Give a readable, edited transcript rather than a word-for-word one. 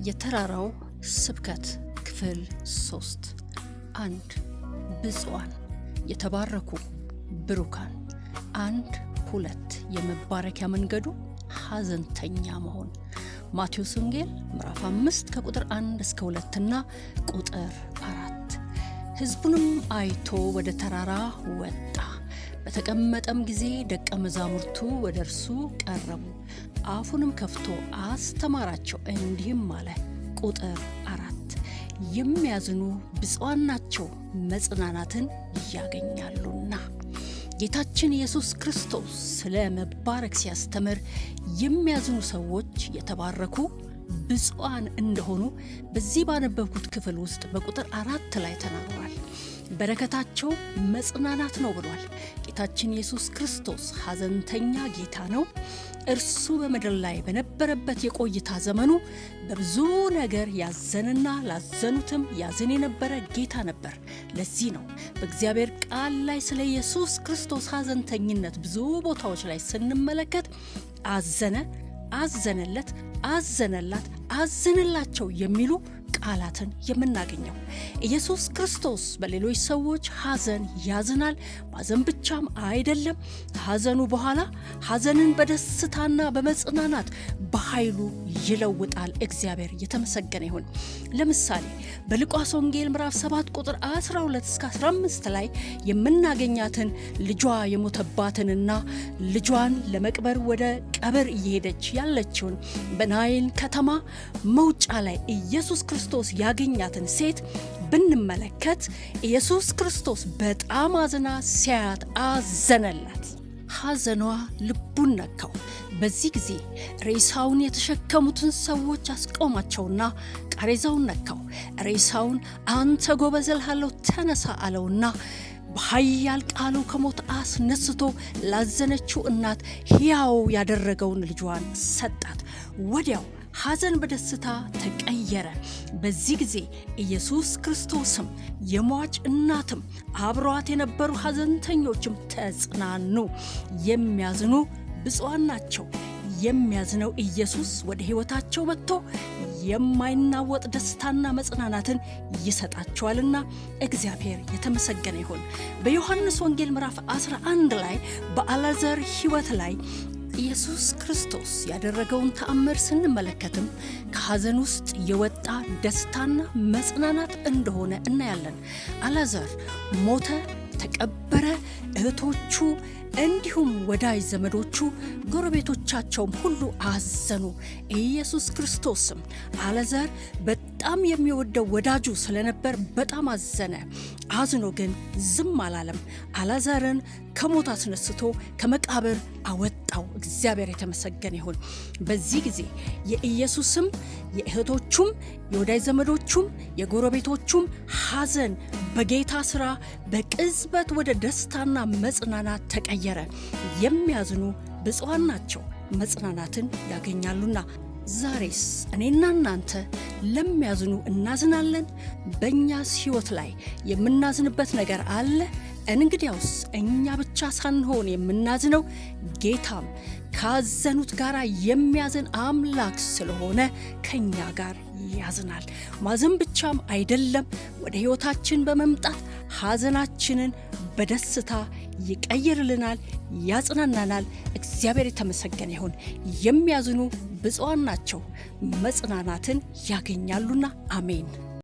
የተራራው ስብከት ክፍል 3 1 ብፁዓን የተባረኩ ብሩካን 2 የመባረኪያ መንገዱ ሐዘንተኛ መሆን ማቴዎስ ወንጌል ምዕራፍ 5 ከቁጥር 1 እስከ 2 እና ቁጥር 4 ሕዝቡንም አይቶ ወደ ተራራ ወጣ በተቀመጠም ጊዜ ደቀ መዛሙርቱ ወደ እርሱ ቀረቡ አፉንም ከፍቶ አስተማራቸው እንዲህም አለ ቁጥር 4 የሚያዝኑ ብፁዓን ናቸው መጽናናትን ያገኛሉና ጌታችን ኢየሱስ ክርስቶስ ስለ መባረክ ሲያስተምር የሚያዝኑ ሰዎች የተባረኩ ብፁዓን እንደሆኑ በዚህ ባነበብኩት ክፍል ውስጥ በቁጥር 4 ላይ ተናግሯል። በረከታቸው መጽናናት ነው ብሏል። ጌታችን ኢየሱስ ክርስቶስ ሐዘንተኛ ጌታ ነው። እርሱ በምድር ላይ በነበረበት የቆይታ ዘመኑ በብዙ ነገር ያዘንና ላዘኑትም ያዝን የነበረ ጌታ ነበር። ለዚህ ነው በእግዚአብሔር ቃል ላይ ስለ ኢየሱስ ክርስቶስ ሐዘንተኝነት ብዙ ቦታዎች ላይ ስንመለከት አዘነ፣ አዘነለት፣ አዘነላት፣ አዘነላቸው የሚሉ ቃላትን የምናገኘው። ኢየሱስ ክርስቶስ በሌሎች ሰዎች ሐዘን ያዝናል። ማዘን ብቻም አይደለም፣ ሐዘኑ በኋላ ሐዘንን በደስታና በመጽናናት በኃይሉ ይለውጣል። እግዚአብሔር የተመሰገነ ይሁን። ለምሳሌ በሉቃስ ወንጌል ምዕራፍ 7 ቁጥር 12 እስከ 15 ላይ የምናገኛትን ልጇ የሞተባትንና ልጇን ለመቅበር ወደ ቀብር እየሄደች ያለችውን በናይል ከተማ መውጫ ላይ ኢየሱስ ክርስቶስ ያገኛትን ሴት ብንመለከት ኢየሱስ ክርስቶስ በጣም አዝና ሲያያት አዘነላት። ሐዘኗ ልቡን ነካው። በዚህ ጊዜ ሬሳውን የተሸከሙትን ሰዎች አስቆማቸውና ቃሬዛውን ነካው። ሬሳውን አንተ ጎበዝ እልሃለሁ ተነሳ አለውና በኃያል ቃሉ ከሞት አስነስቶ ላዘነችው እናት ሕያው ያደረገውን ልጇን ሰጣት። ወዲያው ሐዘን በደስታ ተቀየረ። በዚህ ጊዜ ኢየሱስ ክርስቶስም የሟች እናትም አብረዋት የነበሩ ሐዘንተኞችም ተጽናኑ። የሚያዝኑ ብፁዓን ናቸው። የሚያዝነው ኢየሱስ ወደ ሕይወታቸው መጥቶ የማይናወጥ ደስታና መጽናናትን ይሰጣቸዋልና እግዚአብሔር የተመሰገነ ይሁን። በዮሐንስ ወንጌል ምዕራፍ 11 ላይ በአልዓዛር ሕይወት ላይ ኢየሱስ ክርስቶስ ያደረገውን ተአምር ስንመለከትም ከሐዘን ውስጥ የወጣ ደስታና መጽናናት እንደሆነ እናያለን። አልዓዛር ሞተ፣ ተቀበረ። እህቶቹ እንዲሁም ወዳጅ ዘመዶቹ ጎረቤቶቻቸውም ሁሉ አዘኑ። ኢየሱስ ክርስቶስም አልዓዛር በጣም የሚወደው ወዳጁ ስለነበር በጣም አዘነ። አዝኖ ግን ዝም አላለም። አልዓዛርን ከሞት አስነስቶ ከመቃብር አወጣው። እግዚአብሔር የተመሰገነ ይሁን። በዚህ ጊዜ የኢየሱስም የእህቶቹም የወዳጅ ዘመዶቹም የጎረቤቶቹም ሐዘን በጌታ ሥራ በቅጽበት ወደ ደስታና መጽናናት ተቀየረ። የሚያዝኑ ብፁዓን ናቸው መጽናናትን ያገኛሉና። ዛሬስ እኔና እናንተ ለሚያዝኑ እናዝናለን? በእኛስ ሕይወት ላይ የምናዝንበት ነገር አለ? እንግዲያውስ እኛ ብቻ ሳንሆን የምናዝነው ጌታም ካዘኑት ጋር የሚያዝን አምላክ ስለሆነ ከኛ ጋር ያዝናል። ማዘን ብቻም አይደለም፣ ወደ ሕይወታችን በመምጣት ሐዘናችንን በደስታ ይቀይርልናል፣ ያጽናናናል። እግዚአብሔር የተመሰገነ ይሁን። የሚያዝኑ ብፁዓን ናቸው መጽናናትን ያገኛሉና። አሜን።